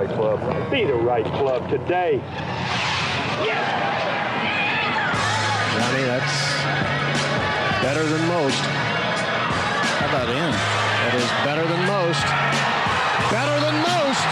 right club. Be the right club today. Yes! Johnny, that's better than most. How about in? That is better than most. Better than most!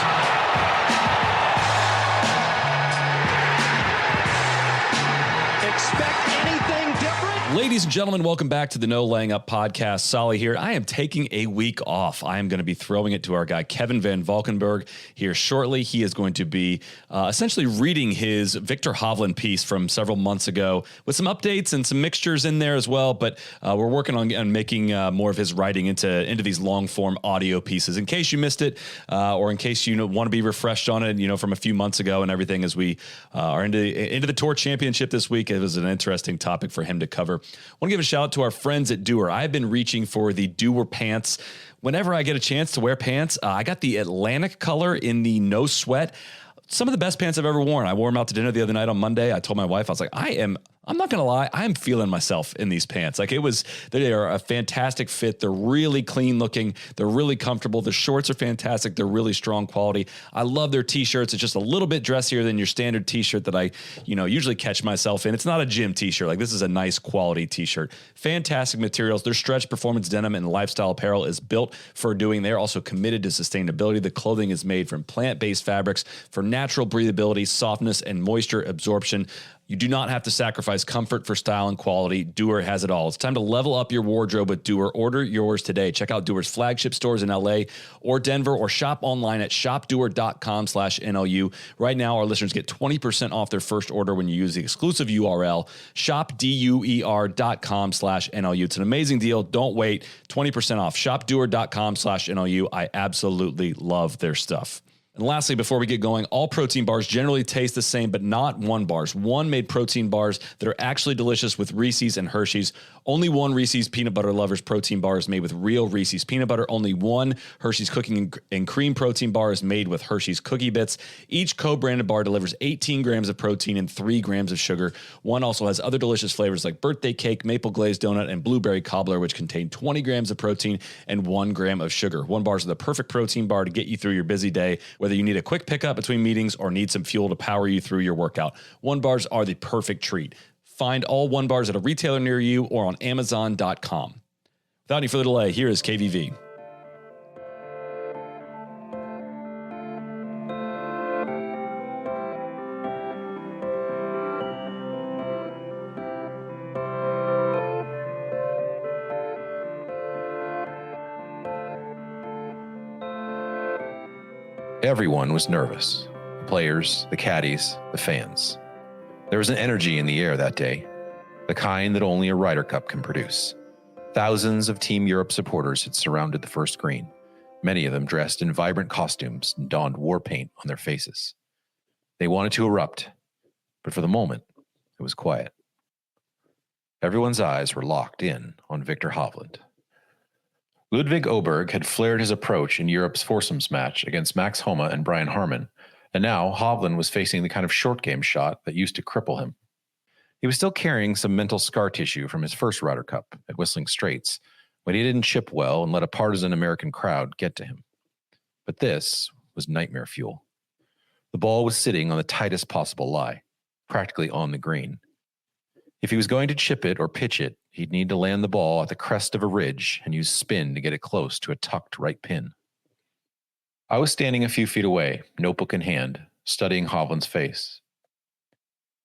Expect anything different? Ladies and gentlemen, welcome back to the No Laying Up podcast. Solly here. I am taking a week off. I am going to be throwing it to our guy, Kevin Van Valkenburg, here shortly. He is going to be essentially reading his Viktor Hovland piece from several months ago with some updates and some mixtures in there as well. But we're working on making more of his writing into these long form audio pieces. In case you missed it, or in case you want to be refreshed on it, from a few months ago and everything, as we are into the Tour Championship this week, it was an interesting topic for him to cover. I want to give a shout out to our friends at Doer. I've been reaching for the Doer pants. Whenever I get a chance to wear pants, I got the Atlantic color in the no sweat. Some of the best pants I've ever worn. I wore them out to dinner the other night on Monday. I told my wife, I was like, I'm not going to lie, I am feeling myself in these pants. They are a fantastic fit. They're really clean looking. They're really comfortable. The shorts are fantastic. They're really strong quality. I love their t-shirts. It's just a little bit dressier than your standard t-shirt that I, usually catch myself in. It's not a gym t-shirt. This is a nice quality t-shirt. Fantastic materials. Their stretch performance denim and lifestyle apparel is built for doing. They're also committed to sustainability. The clothing is made from plant-based fabrics for natural breathability, softness, and moisture absorption. You do not have to sacrifice comfort for style and quality. Doer has it all. It's time to level up your wardrobe with Doer. Order yours today. Check out Doer's flagship stores in LA or Denver, or shop online at shopdoer.com/NLU. Right now, our listeners get 20% off their first order when you use the exclusive URL shopduer.com/NLU. It's an amazing deal. Don't wait. 20% off. Shopdoer.com/NLU. I absolutely love their stuff. And lastly, before we get going, all protein bars generally taste the same, but not One Bars. One made protein bars that are actually delicious with Reese's and Hershey's. Only one Reese's Peanut Butter Lovers protein bar is made with real Reese's peanut butter. Only one Hershey's Cooking and Cream protein bar is made with Hershey's Cookie Bits. Each co-branded bar delivers 18 grams of protein and 3 grams of sugar. One also has other delicious flavors like birthday cake, maple glazed donut, and blueberry cobbler, which contain 20 grams of protein and 1 gram of sugar. One Bars is the perfect protein bar to get you through your busy day, whether you need a quick pickup between meetings or need some fuel to power you through your workout. One Bars are the perfect treat. Find all One Bars at a retailer near you or on Amazon.com. Without any further delay, here is KVV. Everyone was nervous. The players, the caddies, the fans. There was an energy in the air that day, the kind that only a Ryder Cup can produce. Thousands of Team Europe supporters had surrounded the first green, many of them dressed in vibrant costumes and donned war paint on their faces. They wanted to erupt, but for the moment, it was quiet. Everyone's eyes were locked in on Viktor Hovland. Ludwig Åberg had flared his approach in Europe's foursomes match against Max Homa and Brian Harman, and now Hovland was facing the kind of short game shot that used to cripple him. He was still carrying some mental scar tissue from his first Ryder Cup at Whistling Straits, when he didn't chip well and let a partisan American crowd get to him. But this was nightmare fuel. The ball was sitting on the tightest possible lie, practically on the green. If he was going to chip it or pitch it, he'd need to land the ball at the crest of a ridge and use spin to get it close to a tucked right pin. I was standing a few feet away, notebook in hand, studying Hovland's face.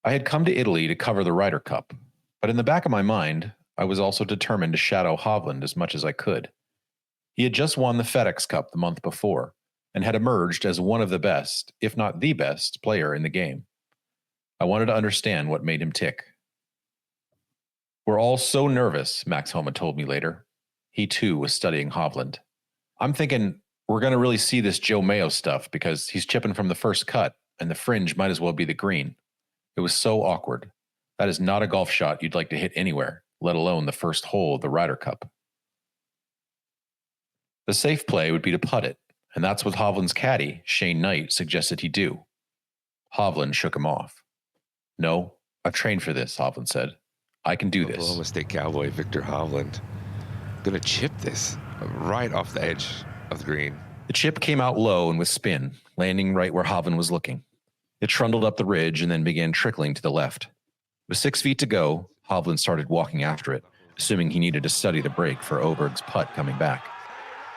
I had come to Italy to cover the Ryder Cup, but in the back of my mind, I was also determined to shadow Hovland as much as I could. He had just won the FedExCup the month before and had emerged as one of the best, if not the best, player in the game. I wanted to understand what made him tick. "We're all so nervous," Max Homa told me later. He too was studying Hovland. "I'm thinking we're going to really see this Joe Mayo stuff because he's chipping from the first cut and the fringe might as well be the green. It was so awkward. That is not a golf shot you'd like to hit anywhere, let alone the first hole of the Ryder Cup." The safe play would be to putt it, and that's what Hovland's caddy, Shane Knight, suggested he do. Hovland shook him off. "No, I've trained for this," Hovland said. "I can do this." Oklahoma State Cowboy Viktor Hovland gonna chip this right off the edge of the green. The chip came out low and with spin, landing right where Hovland was looking. It trundled up the ridge and then began trickling to the left. With 6 feet to go, Hovland started walking after it, assuming he needed to study the break for Oberg's putt coming back.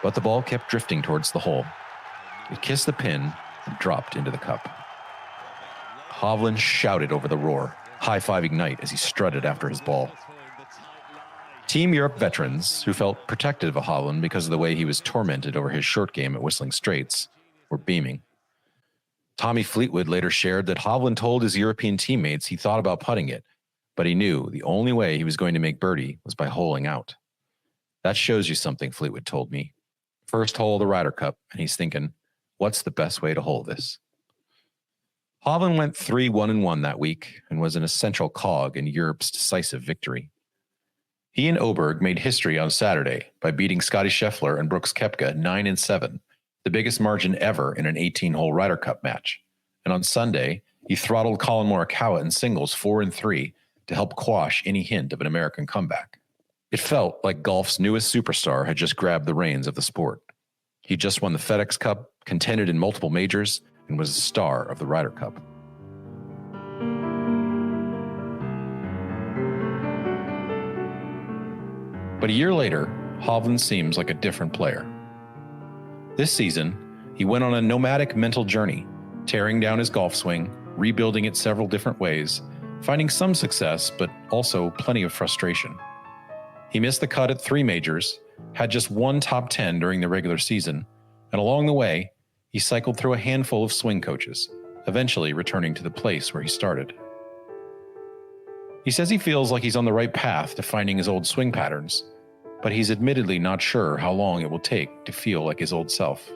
But the ball kept drifting towards the hole. It kissed the pin and dropped into the cup. Hovland shouted over the roar, high-fiving Knight as he strutted after his ball. Team Europe veterans, who felt protective of Hovland because of the way he was tormented over his short game at Whistling Straits, were beaming. Tommy Fleetwood later shared that Hovland told his European teammates he thought about putting it, but he knew the only way he was going to make birdie was by holing out. That shows you something, Fleetwood told me. First hole of the Ryder Cup, and he's thinking, what's the best way to hole this? Hovland went 3-1-1 that week and was an essential cog in Europe's decisive victory. He and Oberg made history on Saturday by beating Scotty Scheffler and Brooks Koepka 9-7, the biggest margin ever in an 18-hole Ryder Cup match. And on Sunday, he throttled Colin Morikawa in singles 4-3 to help quash any hint of an American comeback. It felt like golf's newest superstar had just grabbed the reins of the sport. He just won the FedExCup, contended in multiple majors, and was a star of the Ryder Cup. But a year later, Hovland seems like a different player. This season, he went on a nomadic mental journey, tearing down his golf swing, rebuilding it several different ways, finding some success, but also plenty of frustration. He missed the cut at 3 majors, had just 1 top 10 during the regular season, and along the way, he cycled through a handful of swing coaches, eventually returning to the place where he started. He says he feels like he's on the right path to finding his old swing patterns, but he's admittedly not sure how long it will take to feel like his old self.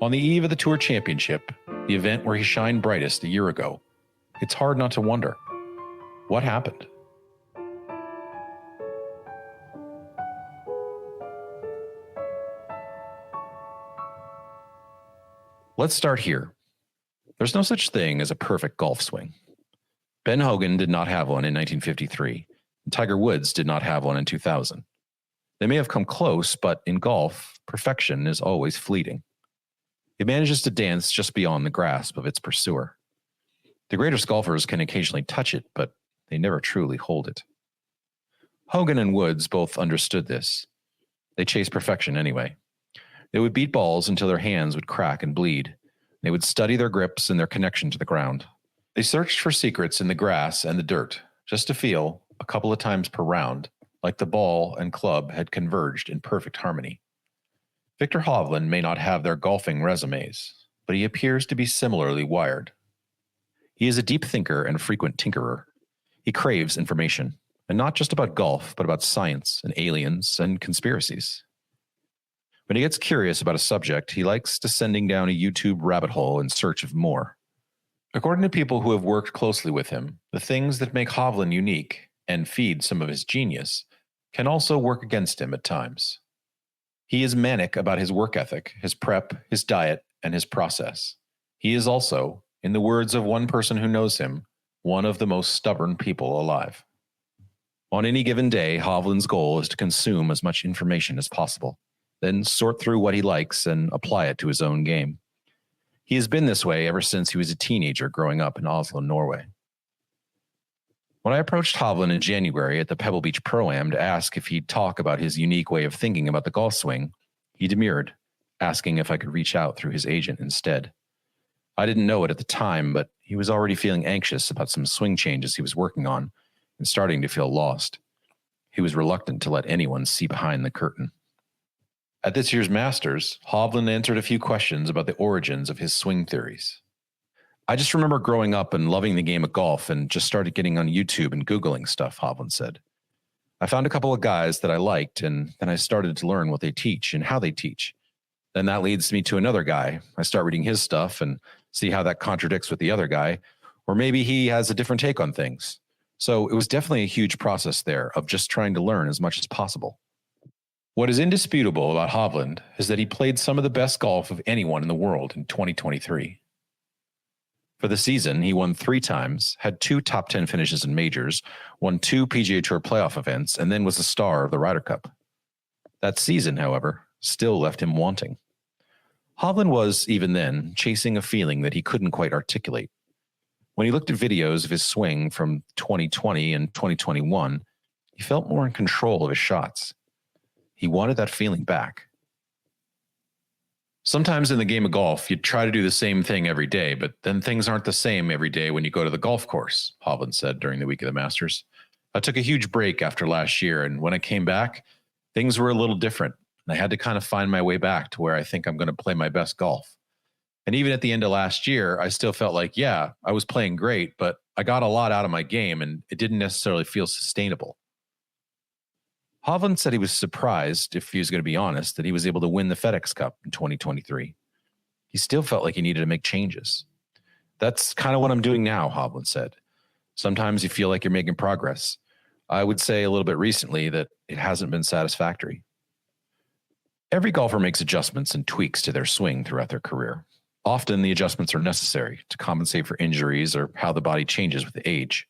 On the eve of the Tour Championship, the event where he shined brightest a year ago, it's hard not to wonder, what happened? Let's start here. There's no such thing as a perfect golf swing. Ben Hogan did not have one in 1953, and Tiger Woods did not have one in 2000. They may have come close, but in golf, perfection is always fleeting. It manages to dance just beyond the grasp of its pursuer. The greatest golfers can occasionally touch it, but they never truly hold it. Hogan and Woods both understood this. They chased perfection anyway. They would beat balls until their hands would crack and bleed. They would study their grips and their connection to the ground. They searched for secrets in the grass and the dirt, just to feel, a couple of times per round, like the ball and club had converged in perfect harmony. Viktor Hovland may not have their golfing resumes, but he appears to be similarly wired. He is a deep thinker and frequent tinkerer. He craves information, and not just about golf, but about science and aliens and conspiracies. When he gets curious about a subject, he likes descending down a YouTube rabbit hole in search of more. According to people who have worked closely with him, the things that make Hovland unique and feed some of his genius can also work against him at times. He is manic about his work ethic, his prep, his diet, and his process. He is also, in the words of one person who knows him, one of the most stubborn people alive. On any given day, Hovland's goal is to consume as much information as possible, then sort through what he likes and apply it to his own game. He has been this way ever since he was a teenager growing up in Oslo, Norway. When I approached Hovland in January at the Pebble Beach Pro-Am to ask if he'd talk about his unique way of thinking about the golf swing, he demurred, asking if I could reach out through his agent instead. I didn't know it at the time, but he was already feeling anxious about some swing changes he was working on and starting to feel lost. He was reluctant to let anyone see behind the curtain. At this year's Masters, Hovland answered a few questions about the origins of his swing theories. I just remember growing up and loving the game of golf and just started getting on YouTube and Googling stuff, Hovland said. I found a couple of guys that I liked, and then I started to learn what they teach and how they teach. Then that leads me to another guy. I start reading his stuff and see how that contradicts with the other guy, or maybe he has a different take on things. So it was definitely a huge process there of just trying to learn as much as possible. What is indisputable about Hovland is that he played some of the best golf of anyone in the world in 2023. For the season, he won 3 times, had 2 top 10 finishes in majors, won 2 PGA Tour playoff events, and then was the star of the Ryder Cup. That season, however, still left him wanting. Hovland was, even then, chasing a feeling that he couldn't quite articulate. When he looked at videos of his swing from 2020 and 2021, he felt more in control of his shots. He wanted that feeling back. Sometimes in the game of golf, you try to do the same thing every day, but then things aren't the same every day when you go to the golf course, Hovland said during the week of the Masters. I took a huge break after last year, and when I came back, things were a little different. And I had to kind of find my way back to where I think I'm going to play my best golf. And even at the end of last year, I still felt like, yeah, I was playing great, but I got a lot out of my game and it didn't necessarily feel sustainable. Hovland said he was surprised, if he was going to be honest, that he was able to win the FedExCup in 2023. He still felt like he needed to make changes. That's kind of what I'm doing now, Hovland said. Sometimes you feel like you're making progress. I would say a little bit recently that it hasn't been satisfactory. Every golfer makes adjustments and tweaks to their swing throughout their career. Often the adjustments are necessary to compensate for injuries or how the body changes with age.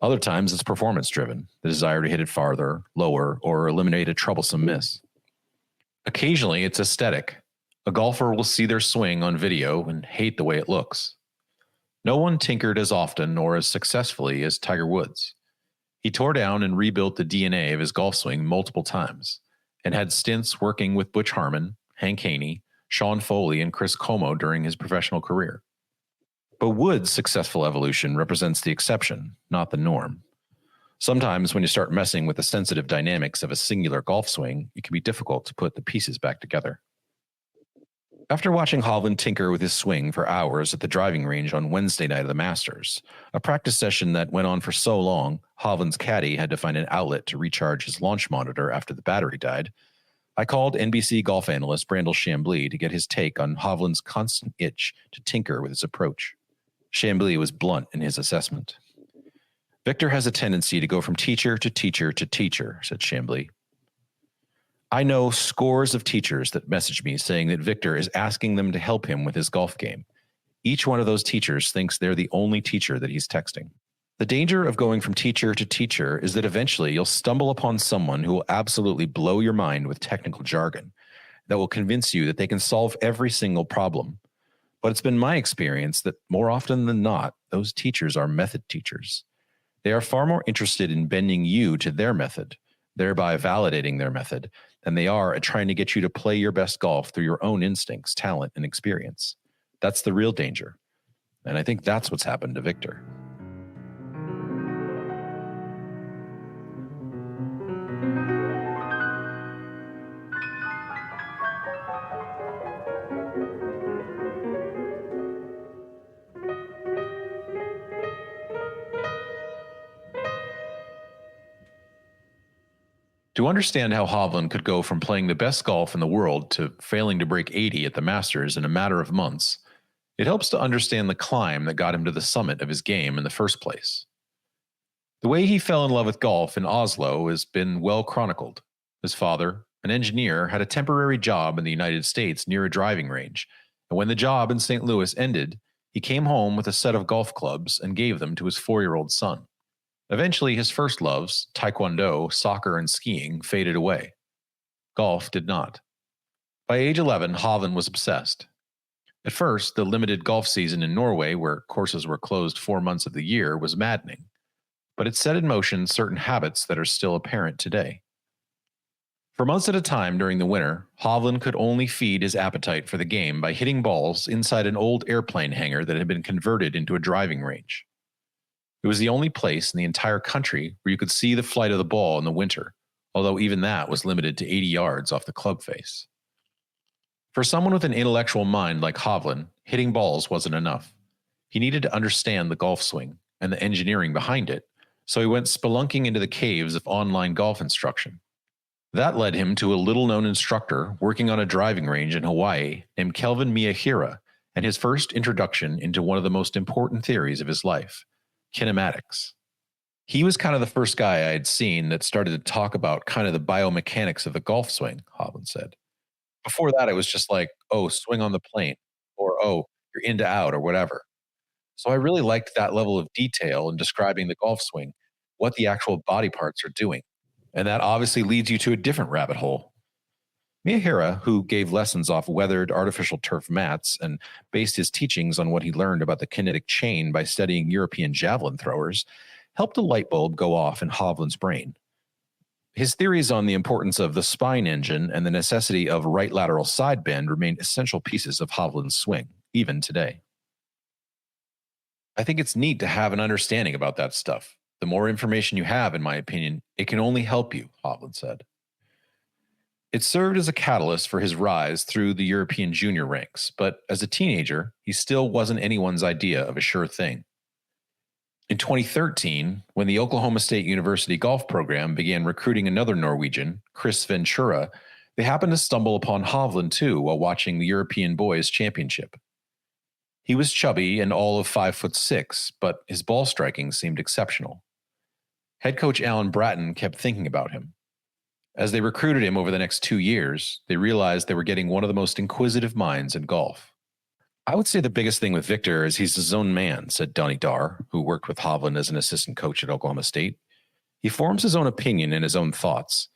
Other times it's performance-driven, the desire to hit it farther, lower, or eliminate a troublesome miss. Occasionally it's aesthetic. A golfer will see their swing on video and hate the way it looks. No one tinkered as often or as successfully as Tiger Woods. He tore down and rebuilt the DNA of his golf swing multiple times and had stints working with Butch Harmon, Hank Haney, Sean Foley, and Chris Como during his professional career. But Woods' successful evolution represents the exception, not the norm. Sometimes when you start messing with the sensitive dynamics of a singular golf swing, it can be difficult to put the pieces back together. After watching Hovland tinker with his swing for hours at the driving range on Wednesday night of the Masters, a practice session that went on for so long, Hovland's caddy had to find an outlet to recharge his launch monitor after the battery died, I called NBC golf analyst Brandel Chambly to get his take on Hovland's constant itch to tinker with his approach. Chambly was blunt in his assessment. Viktor has a tendency to go from teacher to teacher to teacher, said Chambly. I know scores of teachers that message me saying that Viktor is asking them to help him with his golf game. Each one of those teachers thinks they're the only teacher that he's texting. The danger of going from teacher to teacher is that eventually you'll stumble upon someone who will absolutely blow your mind with technical jargon that will convince you that they can solve every single problem. But it's been my experience that more often than not, those teachers are method teachers. They are far more interested in bending you to their method, thereby validating their method, than they are at trying to get you to play your best golf through your own instincts, talent, and experience. That's the real danger. And I think that's what's happened to Viktor. To understand how Hovland could go from playing the best golf in the world to failing to break 80 at the Masters in a matter of months, it helps to understand the climb that got him to the summit of his game in the first place. The way he fell in love with golf in Oslo has been well chronicled. His father, an engineer, had a temporary job in the United States near a driving range, and when the job in St. Louis ended, he came home with a set of golf clubs and gave them to his 4-year-old son. Eventually, his first loves, taekwondo, soccer, and skiing, faded away. Golf did not. By age 11, Hovland was obsessed. At first, the limited golf season in Norway, where courses were closed 4 months of the year, was maddening. But it set in motion certain habits that are still apparent today. For months at a time during the winter, Hovland could only feed his appetite for the game by hitting balls inside an old airplane hangar that had been converted into a driving range. It was the only place in the entire country where you could see the flight of the ball in the winter, although even that was limited to 80 yards off the club face. For someone with an intellectual mind like Hovland, hitting balls wasn't enough. He needed to understand the golf swing and the engineering behind it, so he went spelunking into the caves of online golf instruction. That led him to a little-known instructor working on a driving range in Hawaii named Kelvin Miyahira, and his first introduction into one of the most important theories of his life, kinematics. He was kind of the first guy I had seen that started to talk about kind of the biomechanics of the golf swing, Hovland said. Before that, it was just like, oh, swing on the plane, or oh, you're in to out, or whatever. So I really liked that level of detail in describing the golf swing, what the actual body parts are doing. And that obviously leads you to a different rabbit hole. Miyahira, who gave lessons off weathered artificial turf mats and based his teachings on what he learned about the kinetic chain by studying European javelin throwers, helped a light bulb go off in Hovland's brain. His theories on the importance of the spine engine and the necessity of right lateral side bend remain essential pieces of Hovland's swing, even today. I think it's neat to have an understanding about that stuff. The more information you have, in my opinion, it can only help you, Hovland said. It served as a catalyst for his rise through the European junior ranks, but as a teenager, he still wasn't anyone's idea of a sure thing. In 2013, when the Oklahoma State University golf program began recruiting another Norwegian, Chris Ventura, they happened to stumble upon Hovland too while watching the European Boys Championship. He was chubby and all of 5'6", but his ball striking seemed exceptional. Head coach Alan Bratton kept thinking about him. As they recruited him over the next 2 years, they realized they were getting one of the most inquisitive minds in golf. I would say the biggest thing with Viktor is he's his own man, said Donnie Dar, who worked with Hovland as an assistant coach at Oklahoma State. He forms his own opinion and his own thoughts.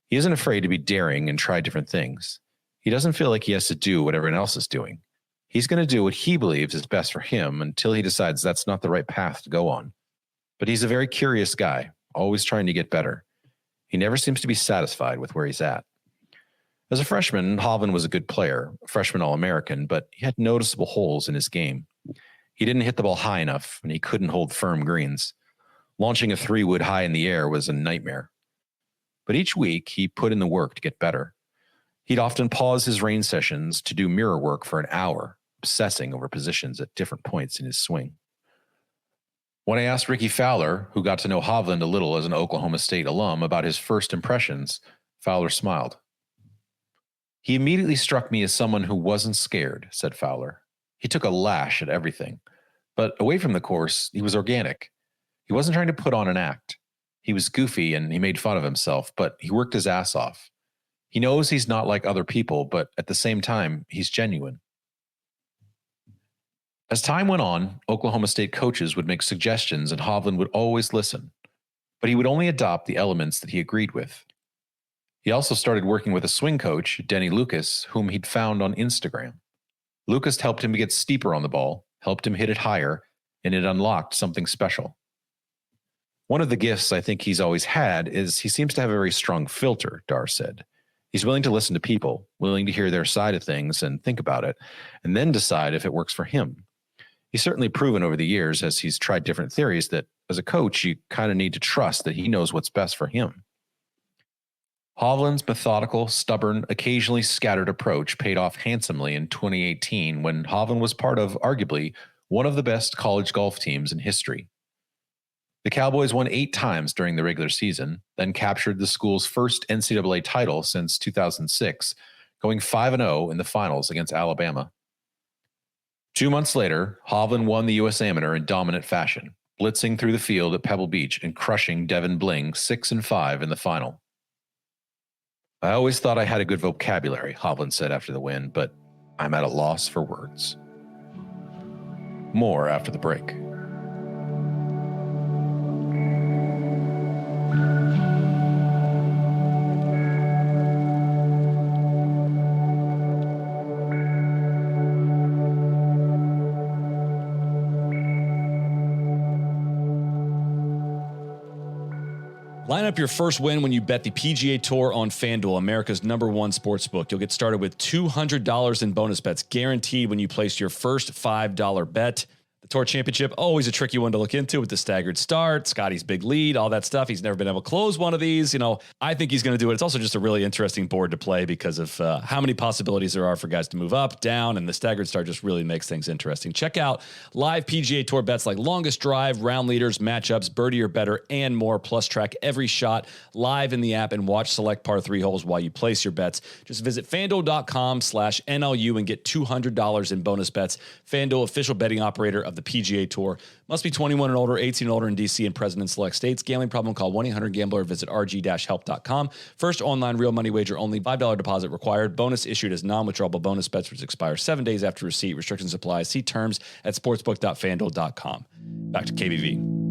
He isn't afraid to be daring and try different things. He doesn't feel like he has to do what everyone else is doing. He's going to do what he believes is best for him until he decides that's not the right path to go on. But he's a very curious guy, always trying to get better. He never seems to be satisfied with where he's at. As a freshman, Hovland was a good player, a freshman All-American, but he had noticeable holes in his game. He didn't hit the ball high enough, and he couldn't hold firm greens. Launching a 3-wood high in the air was a nightmare. But each week, he put in the work to get better. He'd often pause his range sessions to do mirror work for an hour, obsessing over positions at different points in his swing. When I asked Ricky Fowler, who got to know Hovland a little as an Oklahoma State alum, about his first impressions, Fowler smiled. He immediately struck me as someone who wasn't scared, said Fowler. He took a lash at everything. But away from the course, he was organic. He wasn't trying to put on an act. He was goofy and he made fun of himself, but he worked his ass off. He knows he's not like other people, but at the same time, he's genuine. As time went on, Oklahoma State coaches would make suggestions and Hovland would always listen, but he would only adopt the elements that he agreed with. He also started working with a swing coach, Denny Lucas, whom he'd found on Instagram. Lucas helped him get steeper on the ball, helped him hit it higher, and it unlocked something special. One of the gifts I think he's always had is he seems to have a very strong filter, Dar said. He's willing to listen to people, willing to hear their side of things and think about it, and then decide if it works for him. He's certainly proven over the years, as he's tried different theories, that as a coach, you kind of need to trust that he knows what's best for him. Hovland's methodical, stubborn, occasionally scattered approach paid off handsomely in 2018 when Hovland was part of, arguably, one of the best college golf teams in history. The Cowboys won 8 times during the regular season, then captured the school's first NCAA title since 2006, going 5-0 in the finals against Alabama. 2 months later, Hovland won the U.S. Amateur in dominant fashion, blitzing through the field at Pebble Beach and crushing Devin Bling 6-5 in the final. I always thought I had a good vocabulary, Hovland said after the win, but I'm at a loss for words. More after the break. Line up your first win when you bet the PGA Tour on FanDuel, America's #1 sportsbook. You'll get started with $200 in bonus bets guaranteed when you place your first $5 bet. The Tour Championship, always a tricky one to look into with the staggered start, Scotty's big lead, all that stuff. He's never been able to close one of these. I think he's going to do it. It's also just a really interesting board to play because of how many possibilities there are for guys to move up, down, and the staggered start just really makes things interesting. Check out live PGA Tour bets like longest drive, round leaders, matchups, birdie or better, and more. Plus, track every shot live in the app and watch select par 3 holes while you place your bets. Just visit FanDuel.com/NLU and get $200 in bonus bets. FanDuel, official betting operator of the PGA Tour. Must be 21 and older, 18 and older in DC and present in select states. Gambling problem, call 1-800-GAMBLER. Visit rg-help.com. First online real money wager only. $5 deposit required. Bonus issued as non-withdrawable bonus bets which expire 7 days after receipt. Restrictions apply. See terms at sportsbook.fanduel.com. Back to KBV.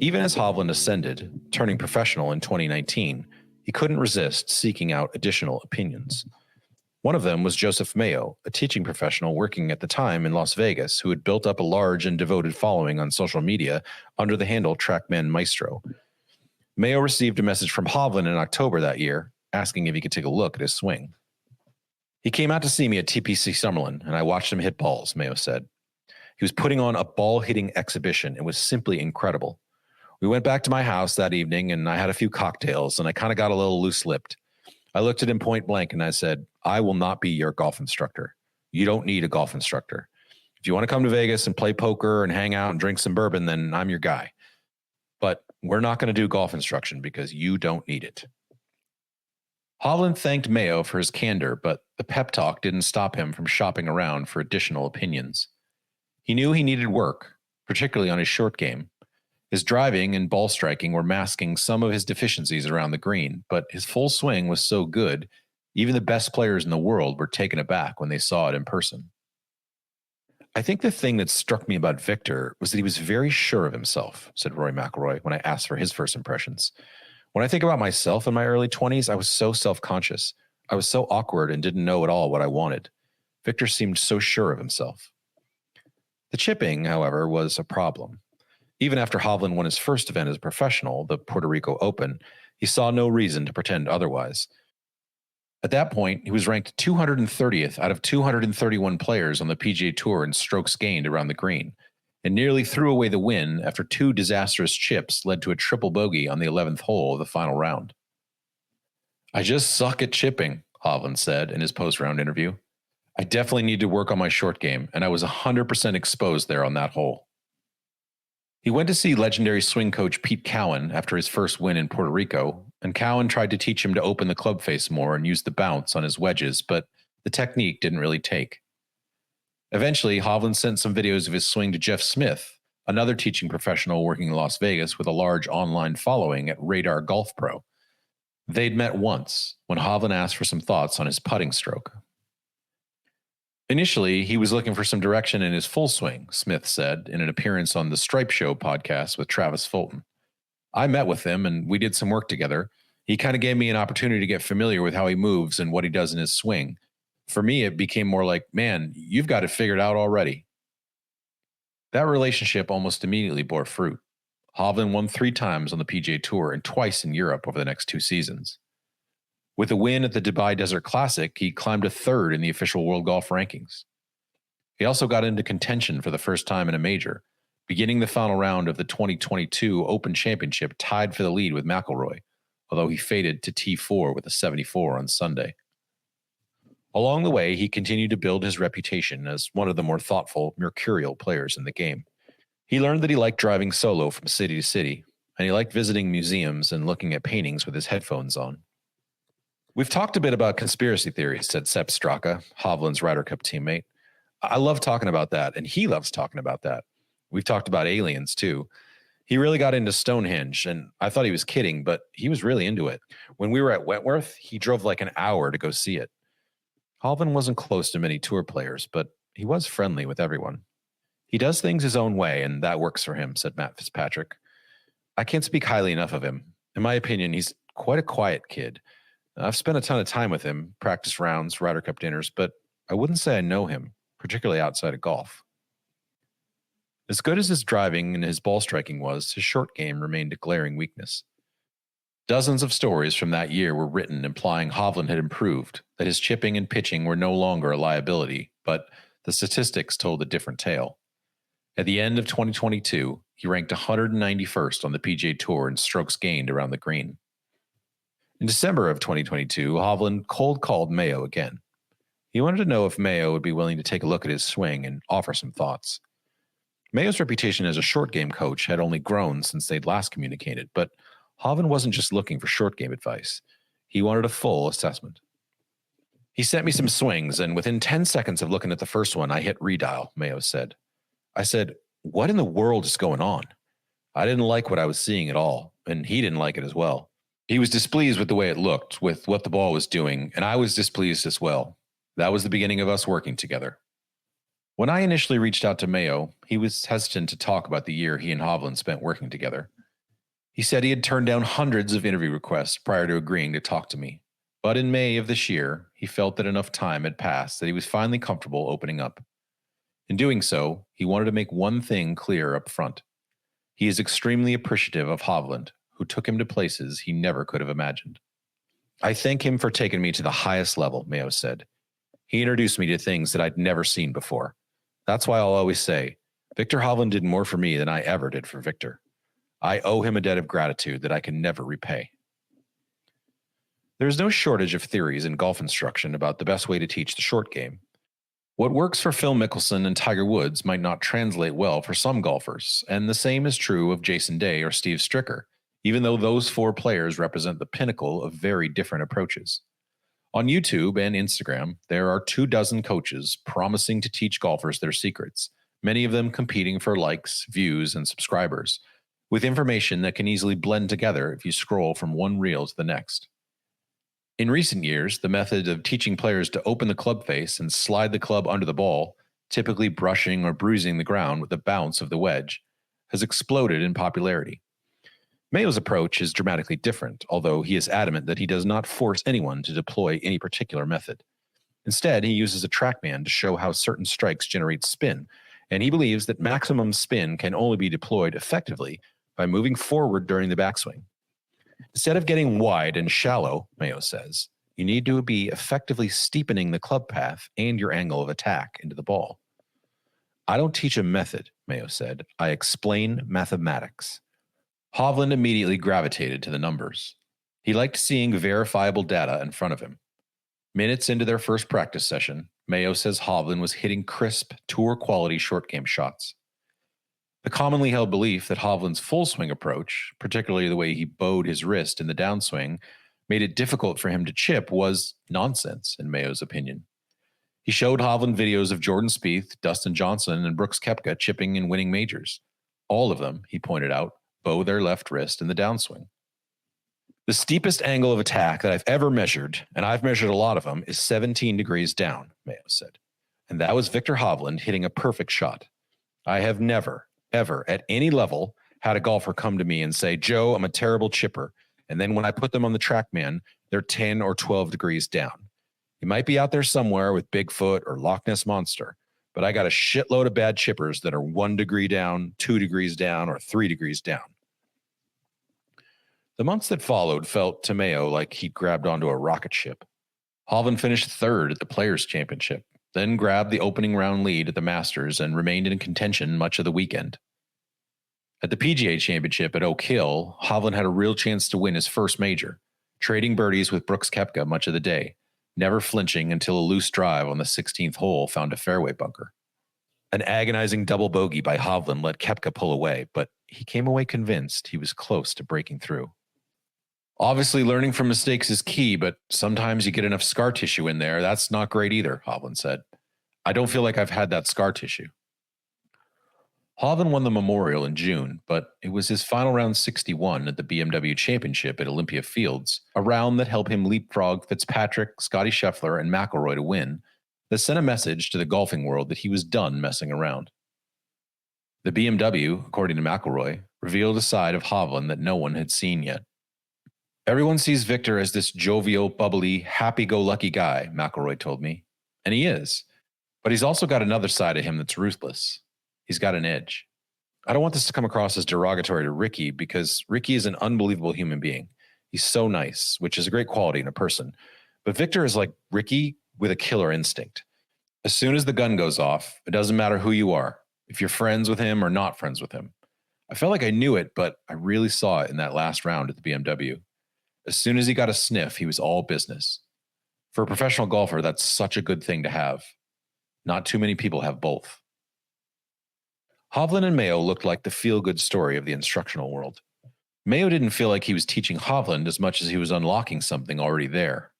Even as Hovland ascended, turning professional in 2019, he couldn't resist seeking out additional opinions. One of them was Joseph Mayo, a teaching professional working at the time in Las Vegas who had built up a large and devoted following on social media under the handle Trackman Maestro. Mayo received a message from Hovland in October that year, asking if he could take a look at his swing. He came out to see me at TPC Summerlin, and I watched him hit balls, Mayo said. He was putting on a ball-hitting exhibition. It was simply incredible. We went back to my house that evening, and I had a few cocktails, and I kind of got a little loose-lipped. I looked at him point blank, and I said, I will not be your golf instructor. You don't need a golf instructor. If you want to come to Vegas and play poker and hang out and drink some bourbon, then I'm your guy. But we're not going to do golf instruction because you don't need it. Hovland thanked Mayo for his candor, but the pep talk didn't stop him from shopping around for additional opinions. He knew he needed work, particularly on his short game. His driving and ball striking were masking some of his deficiencies around the green, but his full swing was so good, even the best players in the world were taken aback when they saw it in person. I think the thing that struck me about Viktor was that he was very sure of himself, said Rory McIlroy when I asked for his first impressions. When I think about myself in my early 20s, I was so self-conscious. I was so awkward and didn't know at all what I wanted. Viktor seemed so sure of himself. The chipping, however, was a problem. Even after Hovland won his first event as a professional, the Puerto Rico Open, he saw no reason to pretend otherwise. At that point, he was ranked 230th out of 231 players on the PGA Tour in strokes gained around the green, and nearly threw away the win after two disastrous chips led to a triple bogey on the 11th hole of the final round. I just suck at chipping, Hovland said in his post-round interview. I definitely need to work on my short game, and I was 100% exposed there on that hole. He went to see legendary swing coach Pete Cowan after his first win in Puerto Rico, and Cowan tried to teach him to open the club face more and use the bounce on his wedges, but the technique didn't really take. Eventually, Hovland sent some videos of his swing to Jeff Smith, another teaching professional working in Las Vegas with a large online following at Radar Golf Pro. They'd met once when Hovland asked for some thoughts on his putting stroke. Initially, he was looking for some direction in his full swing, Smith said in an appearance on the Stripe Show podcast with Travis Fulton. I met with him and we did some work together. He kind of gave me an opportunity to get familiar with how he moves and what he does in his swing. For me, it became more like, man, you've got it figured out already. That relationship almost immediately bore fruit. Hovland won 3 times on the PGA Tour and twice in Europe over the next 2 seasons. With a win at the Dubai Desert Classic, he climbed to 3rd in the official world golf rankings. He also got into contention for the first time in a major, beginning the final round of the 2022 Open Championship tied for the lead with McIlroy, although he faded to T4 with a 74 on Sunday. Along the way, he continued to build his reputation as one of the more thoughtful, mercurial players in the game. He learned that he liked driving solo from city to city, and he liked visiting museums and looking at paintings with his headphones on. We've talked a bit about conspiracy theories, said Sepp Straka, Hovland's Ryder Cup teammate. I love talking about that, and he loves talking about that. We've talked about aliens, too. He really got into Stonehenge, and I thought he was kidding, but he was really into it. When we were at Wentworth, he drove like an hour to go see it. Hovland wasn't close to many tour players, but he was friendly with everyone. He does things his own way, and that works for him, said Matt Fitzpatrick. I can't speak highly enough of him. In my opinion, he's quite a quiet kid. I've spent a ton of time with him, practice rounds, Ryder Cup dinners, but I wouldn't say I know him, particularly outside of golf. As good as his driving and his ball striking was, his short game remained a glaring weakness. Dozens of stories from that year were written implying Hovland had improved, that his chipping and pitching were no longer a liability, but the statistics told a different tale. At the end of 2022, he ranked 191st on the PGA Tour in strokes gained around the green. In December of 2022, Hovland cold-called Mayo again. He wanted to know if Mayo would be willing to take a look at his swing and offer some thoughts. Mayo's reputation as a short game coach had only grown since they'd last communicated, but Hovland wasn't just looking for short game advice. He wanted a full assessment. He sent me some swings, and within 10 seconds of looking at the first one, I hit redial, Mayo said. I said, what in the world is going on? I didn't like what I was seeing at all, and he didn't like it as well. He was displeased with the way it looked, with what the ball was doing, and I was displeased as well. That was the beginning of us working together. When I initially reached out to Mayo, he was hesitant to talk about the year he and Hovland spent working together. He said he had turned down hundreds of interview requests prior to agreeing to talk to me. But in May of this year, he felt that enough time had passed that he was finally comfortable opening up. In doing so, he wanted to make one thing clear up front. He is extremely appreciative of Hovland, who took him to places he never could have imagined. I thank him for taking me to the highest level, Mayo said. He introduced me to things that I'd never seen before. That's why I'll always say, Viktor Hovland did more for me than I ever did for Viktor. I owe him a debt of gratitude that I can never repay. There's no shortage of theories in golf instruction about the best way to teach the short game. What works for Phil Mickelson and Tiger Woods might not translate well for some golfers, and the same is true of Jason Day or Steve Stricker, even though those four players represent the pinnacle of very different approaches. On YouTube and Instagram, there are 24 coaches promising to teach golfers their secrets, many of them competing for likes, views, and subscribers, with information that can easily blend together if you scroll from one reel to the next. In recent years, the method of teaching players to open the club face and slide the club under the ball, typically brushing or bruising the ground with the bounce of the wedge, has exploded in popularity. Mayo's approach is dramatically different, although he is adamant that he does not force anyone to deploy any particular method. Instead, he uses a TrackMan to show how certain strikes generate spin, and he believes that maximum spin can only be deployed effectively by moving forward during the backswing. Instead of getting wide and shallow, Mayo says, you need to be effectively steepening the club path and your angle of attack into the ball. I don't teach a method, Mayo said. I explain mathematics. Hovland immediately gravitated to the numbers. He liked seeing verifiable data in front of him. Minutes into their first practice session, Mayo says Hovland was hitting crisp, tour-quality short game shots. The commonly held belief that Hovland's full swing approach, particularly the way he bowed his wrist in the downswing, made it difficult for him to chip was nonsense, in Mayo's opinion. He showed Hovland videos of Jordan Spieth, Dustin Johnson, and Brooks Koepka chipping and winning majors. All of them, he pointed out, bow their left wrist in the downswing. The steepest angle of attack that I've ever measured, and I've measured a lot of them, is 17 degrees down, Mayo said. And that was Viktor Hovland hitting a perfect shot. I have never, ever, at any level, had a golfer come to me and say, Joe, I'm a terrible chipper. And then when I put them on the TrackMan, they're 10 or 12 degrees down. You might be out there somewhere with Bigfoot or Loch Ness Monster, but I got a shitload of bad chippers that are 1 degree down, 2 degrees down, or 3 degrees down. The months that followed felt to Mayo like he'd grabbed onto a rocket ship. Hovland finished third at the Players' Championship, then grabbed the opening round lead at the Masters and remained in contention much of the weekend. At the PGA Championship at Oak Hill, Hovland had a real chance to win his first major, trading birdies with Brooks Koepka much of the day, never flinching until a loose drive on the 16th hole found a fairway bunker. An agonizing double bogey by Hovland let Koepka pull away, but he came away convinced he was close to breaking through. Obviously, learning from mistakes is key, but sometimes you get enough scar tissue in there. That's not great either, Hovland said. I don't feel like I've had that scar tissue. Hovland won the Memorial in June, but it was his final round 61 at the BMW Championship at Olympia Fields, a round that helped him leapfrog Fitzpatrick, Scotty Scheffler, and McIlroy to win, that sent a message to the golfing world that he was done messing around. The BMW, according to McIlroy, revealed a side of Hovland that no one had seen yet. Everyone sees Viktor as this jovial, bubbly, happy-go-lucky guy, McIlroy told me. And he is. But he's also got another side of him that's ruthless. He's got an edge. I don't want this to come across as derogatory to Ricky because Ricky is an unbelievable human being. He's so nice, which is a great quality in a person. But Viktor is like Ricky with a killer instinct. As soon as the gun goes off, it doesn't matter who you are, if you're friends with him or not friends with him. I felt like I knew it, but I really saw it in that last round at the BMW. As soon as he got a sniff, he was all business. For a professional golfer, that's such a good thing to have. Not too many people have both. Hovland and Mayo looked like the feel-good story of the instructional world. Mayo didn't feel like he was teaching Hovland as much as he was unlocking something already there.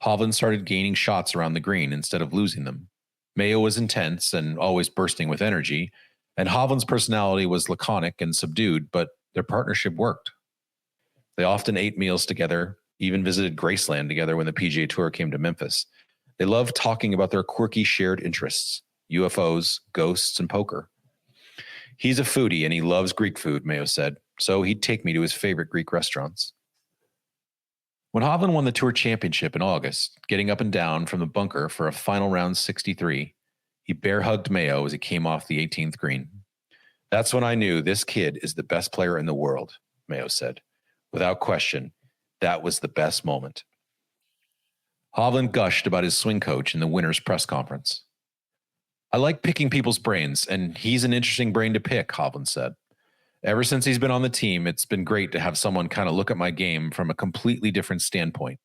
Hovland started gaining shots around the green instead of losing them. Mayo was intense and always bursting with energy, and Hovland's personality was laconic and subdued, but their partnership worked. They often ate meals together, even visited Graceland together when the PGA Tour came to Memphis. They loved talking about their quirky shared interests, UFOs, ghosts, and poker. He's a foodie and he loves Greek food, Mayo said, so he'd take me to his favorite Greek restaurants. When Hovland won the Tour Championship in August, getting up and down from the bunker for a final round 63, he bear-hugged Mayo as he came off the 18th green. "That's when I knew this kid is the best player in the world," Mayo said. "Without question, that was the best moment." Hovland gushed about his swing coach in the winner's press conference. "I like picking people's brains, and he's an interesting brain to pick," Hovland said. "Ever since he's been on the team, it's been great to have someone kind of look at my game from a completely different standpoint.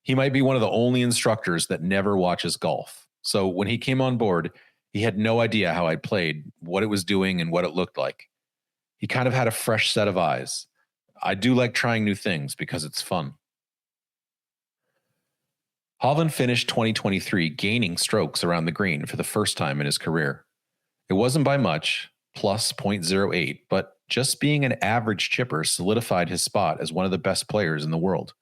He might be one of the only instructors that never watches golf. So when he came on board, he had no idea how I played, what it was doing, and what it looked like. He kind of had a fresh set of eyes. I do like trying new things because it's fun." Hovland finished 2023 gaining strokes around the green for the first time in his career. It wasn't by much, plus 0.08, but just being an average chipper solidified his spot as one of the best players in the world.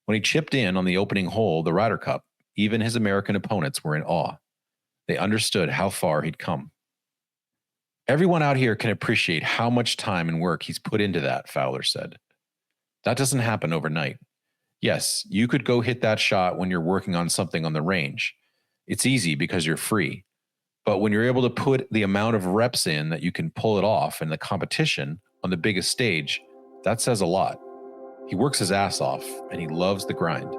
When he chipped in on the opening hole of the Ryder Cup, even his American opponents were in awe. They understood how far he'd come. "Everyone out here can appreciate how much time and work he's put into that," Fowler said. "That doesn't happen overnight. Yes, you could go hit that shot when you're working on something on the range. It's easy because you're free. But when you're able to put the amount of reps in that you can pull it off in the competition on the biggest stage, that says a lot. He works his ass off, and he loves the grind."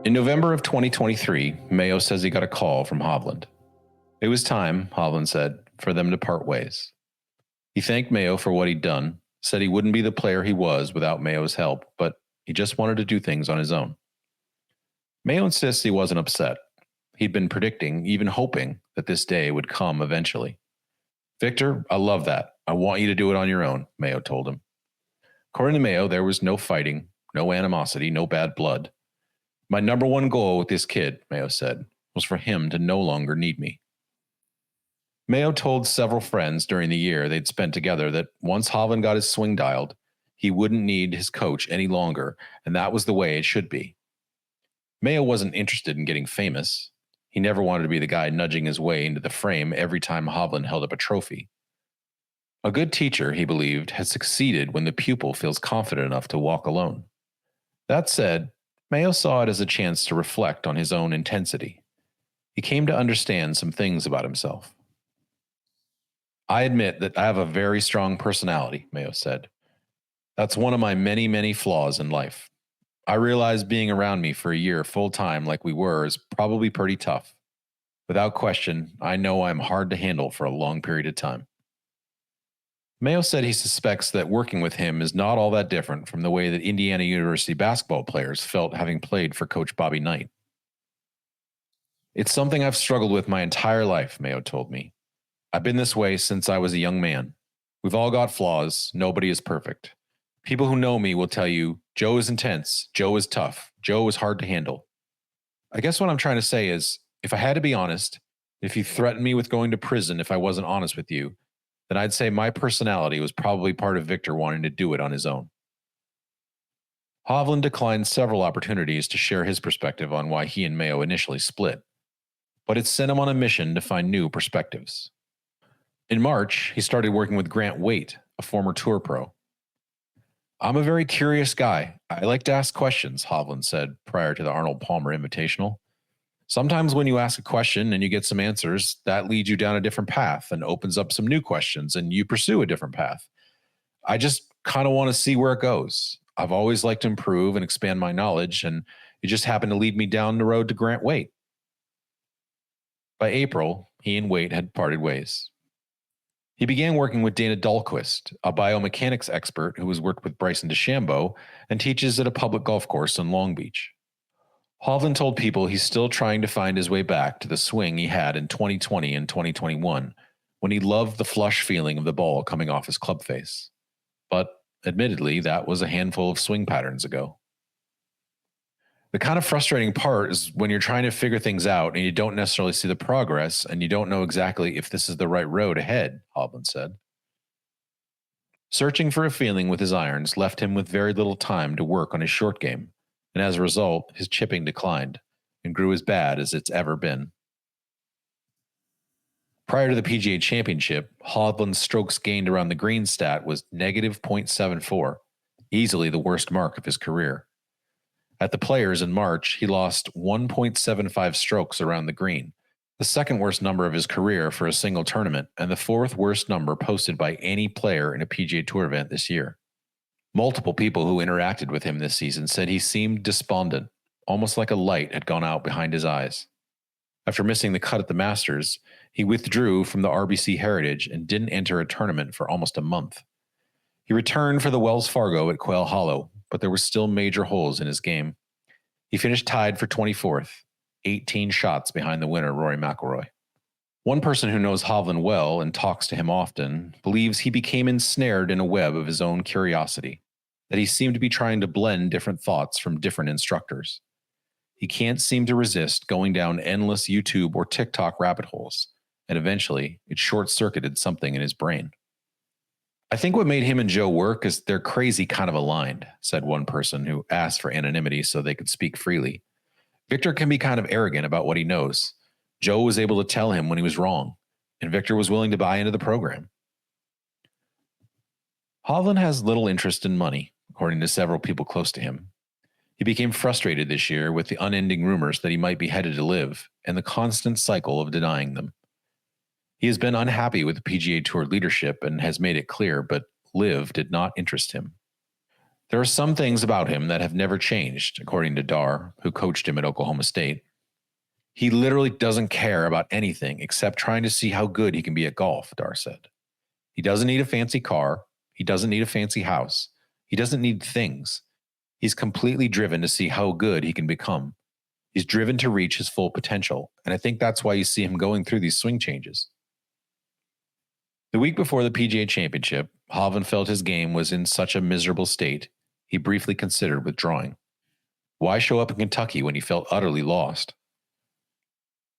In November of 2023, Mayo says he got a call from Hovland. It was time, Hovland said, for them to part ways. He thanked Mayo for what he'd done, said he wouldn't be the player he was without Mayo's help, but he just wanted to do things on his own. Mayo insists he wasn't upset. He'd been predicting, even hoping, that this day would come eventually. "Victor, I love that. I want you to do it on your own," Mayo told him. According to Mayo, there was no fighting, no animosity, no bad blood. "My number one goal with this kid," Mayo said, "was for him to no longer need me." Mayo told several friends during the year they'd spent together that once Hovland got his swing dialed, he wouldn't need his coach any longer, and that was the way it should be. Mayo wasn't interested in getting famous. He never wanted to be the guy nudging his way into the frame every time Hovland held up a trophy. A good teacher, he believed, has succeeded when the pupil feels confident enough to walk alone. That said, Mayo saw it as a chance to reflect on his own intensity. He came to understand some things about himself. "I admit that I have a very strong personality," Mayo said. "That's one of my many, many flaws in life. I realize being around me for a year full-time like we were is probably pretty tough. Without question, I know I'm hard to handle for a long period of time." Mayo said he suspects that working with him is not all that different from the way that Indiana University basketball players felt having played for Coach Bobby Knight. "It's something I've struggled with my entire life," Mayo told me. "I've been this way since I was a young man. We've all got flaws. Nobody is perfect. People who know me will tell you, Joe is intense, Joe is tough, Joe is hard to handle. I guess what I'm trying to say is, if I had to be honest, if you threatened me with going to prison if I wasn't honest with you, then I'd say my personality was probably part of Victor wanting to do it on his own." Hovland declined several opportunities to share his perspective on why he and Mayo initially split, but it sent him on a mission to find new perspectives. In March, he started working with Grant Waite, a former tour pro. "I'm a very curious guy. I like to ask questions," Hovland said prior to the Arnold Palmer Invitational. "Sometimes when you ask a question and you get some answers, that leads you down a different path and opens up some new questions and you pursue a different path. I just kind of want to see where it goes. I've always liked to improve and expand my knowledge, and it just happened to lead me down the road to Grant Waite." By April, he and Waite had parted ways. He began working with Dana Dahlquist, a biomechanics expert who has worked with Bryson DeChambeau and teaches at a public golf course in Long Beach. Hovland told people he's still trying to find his way back to the swing he had in 2020 and 2021, when he loved the flush feeling of the ball coming off his club face. But admittedly, that was a handful of swing patterns ago. The kind of frustrating part is when you're trying to figure things out and you don't necessarily see the progress and you don't know exactly if this is the right road ahead, Hovland said. Searching for a feeling with his irons left him with very little time to work on his short game, and as a result, his chipping declined and grew as bad as it's ever been. Prior to the PGA Championship, Hovland's strokes gained around the green stat was negative .74, easily the worst mark of his career. At the Players in March, he lost 1.75 strokes around the green, the second worst number of his career for a single tournament, and the fourth worst number posted by any player in a PGA Tour event this year. Multiple people who interacted with him this season said he seemed despondent, almost like a light had gone out behind his eyes. After missing the cut at the Masters, he withdrew from the RBC Heritage and didn't enter a tournament for almost a month. He returned for the Wells Fargo at Quail Hollow, but there were still major holes in his game. He finished tied for 24th, 18 shots behind the winner, Rory McIlroy. One person who knows Hovland well and talks to him often believes he became ensnared in a web of his own curiosity, that he seemed to be trying to blend different thoughts from different instructors. He can't seem to resist going down endless YouTube or TikTok rabbit holes, and eventually it short-circuited something in his brain. I think what made him and Joe work is they're crazy kind of aligned, said one person who asked for anonymity so they could speak freely. Viktor can be kind of arrogant about what he knows. Joe was able to tell him when he was wrong, and Viktor was willing to buy into the program. Hovland has little interest in money, according to several people close to him. He became frustrated this year with the unending rumors that he might be headed to LIV and the constant cycle of denying them. He has been unhappy with the PGA Tour leadership and has made it clear, but LIV did not interest him. There are some things about him that have never changed, according to Dar, who coached him at Oklahoma State. He literally doesn't care about anything except trying to see how good he can be at golf, Dar said. He doesn't need a fancy car. He doesn't need a fancy house. He doesn't need things. He's completely driven to see how good he can become. He's driven to reach his full potential, and I think that's why you see him going through these swing changes. The week before the PGA Championship, Hovland felt his game was in such a miserable state, he briefly considered withdrawing. Why show up in Kentucky when he felt utterly lost?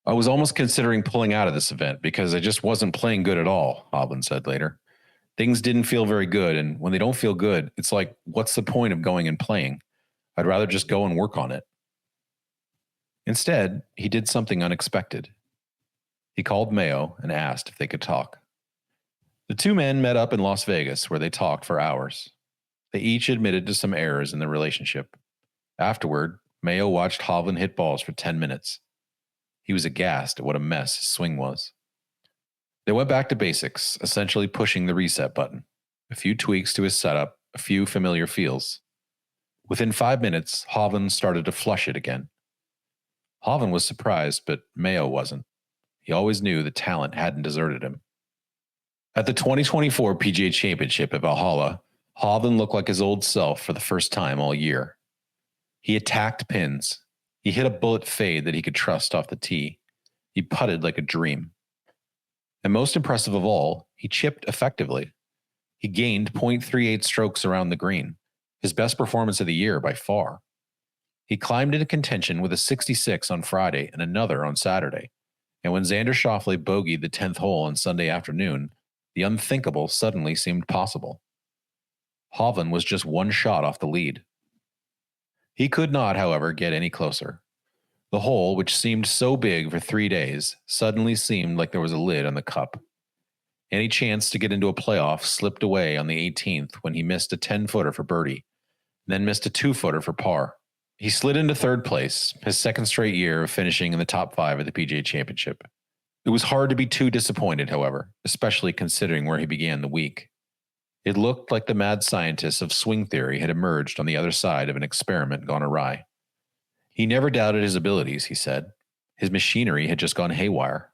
I was almost considering pulling out of this event because I just wasn't playing good at all, Hovland said later. Things didn't feel very good, and when they don't feel good, it's like, what's the point of going and playing? I'd rather just go and work on it. Instead, he did something unexpected. He called Mayo and asked if they could talk. The two men met up in Las Vegas, where they talked for hours. They each admitted to some errors in the relationship. Afterward, Mayo watched Hovland hit balls for 10 minutes. He was aghast at what a mess his swing was. They went back to basics, essentially pushing the reset button. A few tweaks to his setup, a few familiar feels. Within 5 minutes, Hovland started to flush it again. Hovland was surprised, but Mayo wasn't. He always knew the talent hadn't deserted him. At the 2024 PGA Championship at Valhalla, Hovland looked like his old self for the first time all year. He attacked pins. He hit a bullet fade that he could trust off the tee. He putted like a dream. And most impressive of all, he chipped effectively. He gained .38 strokes around the green, his best performance of the year by far. He climbed into contention with a 66 on Friday and another on Saturday. And when Xander Schauffele bogeyed the 10th hole on Sunday afternoon, the unthinkable suddenly seemed possible. Hovland was just one shot off the lead. He could not, however, get any closer. The hole, which seemed so big for 3 days, suddenly seemed like there was a lid on the cup. Any chance to get into a playoff slipped away on the 18th when he missed a 10-footer for birdie, then missed a 2-footer for par. He slid into third place, his second straight year of finishing in the top 5 of the PGA Championship. It was hard to be too disappointed, however, especially considering where he began the week. It looked like the mad scientists of swing theory had emerged on the other side of an experiment gone awry. He never doubted his abilities, he said. His machinery had just gone haywire.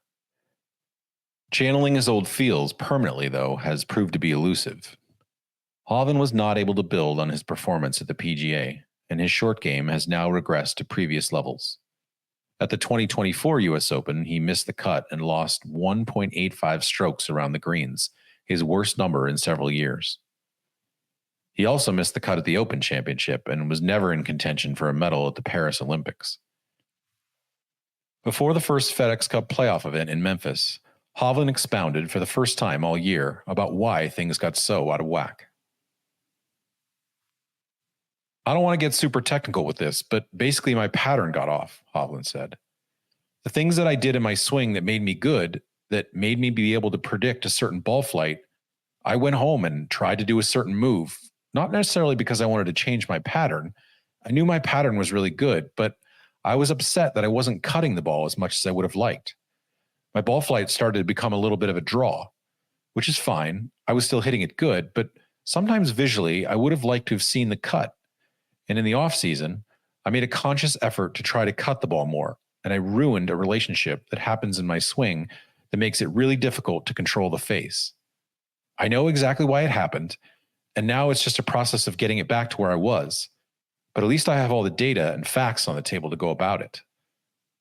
Channeling his old feels permanently, though, has proved to be elusive. Hovland was not able to build on his performance at the PGA, and his short game has now regressed to previous levels. At the 2024 U.S. Open, he missed the cut and lost 1.85 strokes around the greens, his worst number in several years. He also missed the cut at the Open Championship and was never in contention for a medal at the Paris Olympics. Before the first FedExCup playoff event in Memphis, Hovland expounded for the first time all year about why things got so out of whack. I don't want to get super technical with this, but basically my pattern got off, Hovland said. The things that I did in my swing that made me good, that made me be able to predict a certain ball flight, I went home and tried to do a certain move, not necessarily because I wanted to change my pattern. I knew my pattern was really good, but I was upset that I wasn't cutting the ball as much as I would have liked. My ball flight started to become a little bit of a draw, which is fine. I was still hitting it good, but sometimes visually, I would have liked to have seen the cut. And in the off season, I made a conscious effort to try to cut the ball more, and I ruined a relationship that happens in my swing that makes it really difficult to control the face. I know exactly why it happened, and now it's just a process of getting it back to where I was. But at least I have all the data and facts on the table to go about it.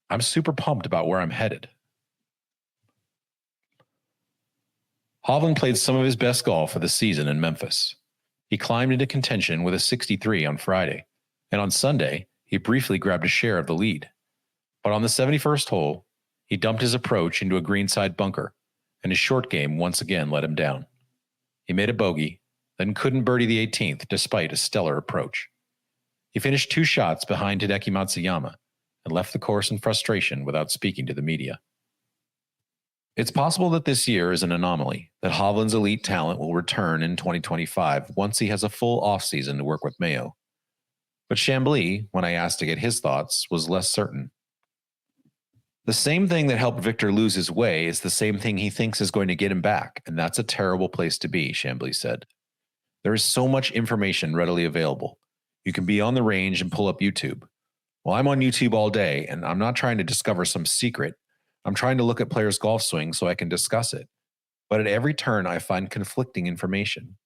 I'm super pumped about where I'm headed. Hovland played some of his best golf of the season in Memphis. He climbed into contention with a 63 on Friday, and on Sunday, he briefly grabbed a share of the lead. But on the 71st hole, he dumped his approach into a greenside bunker, and his short game once again let him down. He made a bogey, then couldn't birdie the 18th despite a stellar approach. He finished 2 shots behind Hideki Matsuyama and left the course in frustration without speaking to the media. It's possible that this year is an anomaly, that Hovland's elite talent will return in 2025 once he has a full offseason to work with Mayo. But Chambly, when I asked to get his thoughts, was less certain. The same thing that helped Viktor lose his way is the same thing he thinks is going to get him back, and that's a terrible place to be, Chambly said. There is so much information readily available. You can be on the range and pull up YouTube. Well, I'm on YouTube all day, and I'm not trying to discover some secret. I'm trying to look at players' golf swings so I can discuss it. But at every turn, I find conflicting information.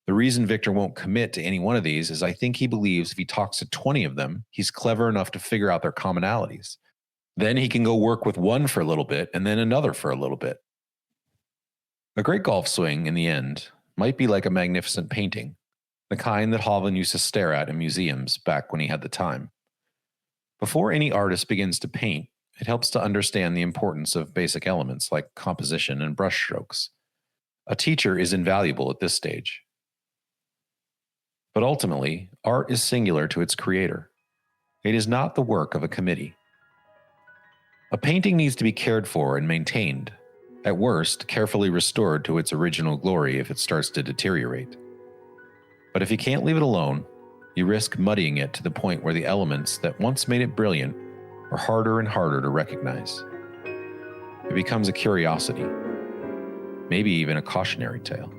The reason Viktor won't commit to any one of these is I think he believes if he talks to 20 of them, he's clever enough to figure out their commonalities. Then he can go work with one for a little bit and then another for a little bit. A great golf swing, in the end, might be like a magnificent painting, the kind that Hovland used to stare at in museums back when he had the time. Before any artist begins to paint, it helps to understand the importance of basic elements like composition and brushstrokes. A teacher is invaluable at this stage. But ultimately, art is singular to its creator. It is not the work of a committee. A painting needs to be cared for and maintained, at worst, carefully restored to its original glory if it starts to deteriorate. But if you can't leave it alone, you risk muddying it to the point where the elements that once made it brilliant are harder and harder to recognize. It becomes a curiosity, maybe even a cautionary tale.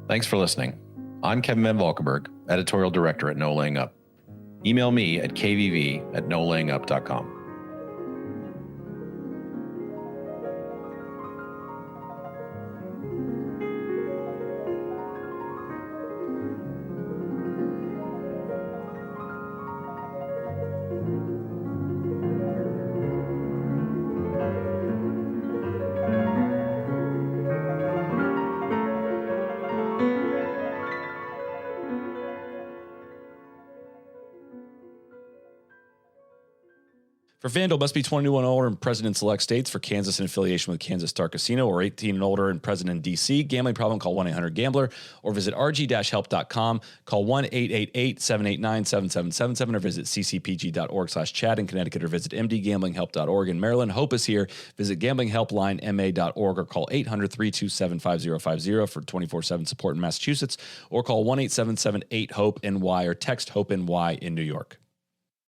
Thanks for listening. I'm Kevin Van Valkenburg, Editorial Director at No Laying Up. Email me at kvv@nolayingup.com. For FanDuel, must be 21 and older and present in select states. For Kansas in affiliation with Kansas Star Casino, or 18 and older and present in D.C. Gambling problem, call 1-800-GAMBLER or visit rg-help.com. Call 1-888-789-7777 or visit ccpg.org/chat in Connecticut or visit mdgamblinghelp.org in Maryland. Hope is here. Visit gamblinghelplinema.org or call 800-327-5050 for 24/7 support in Massachusetts, or call 1-877-8-HOPE-NY or text HOPE-NY in New York.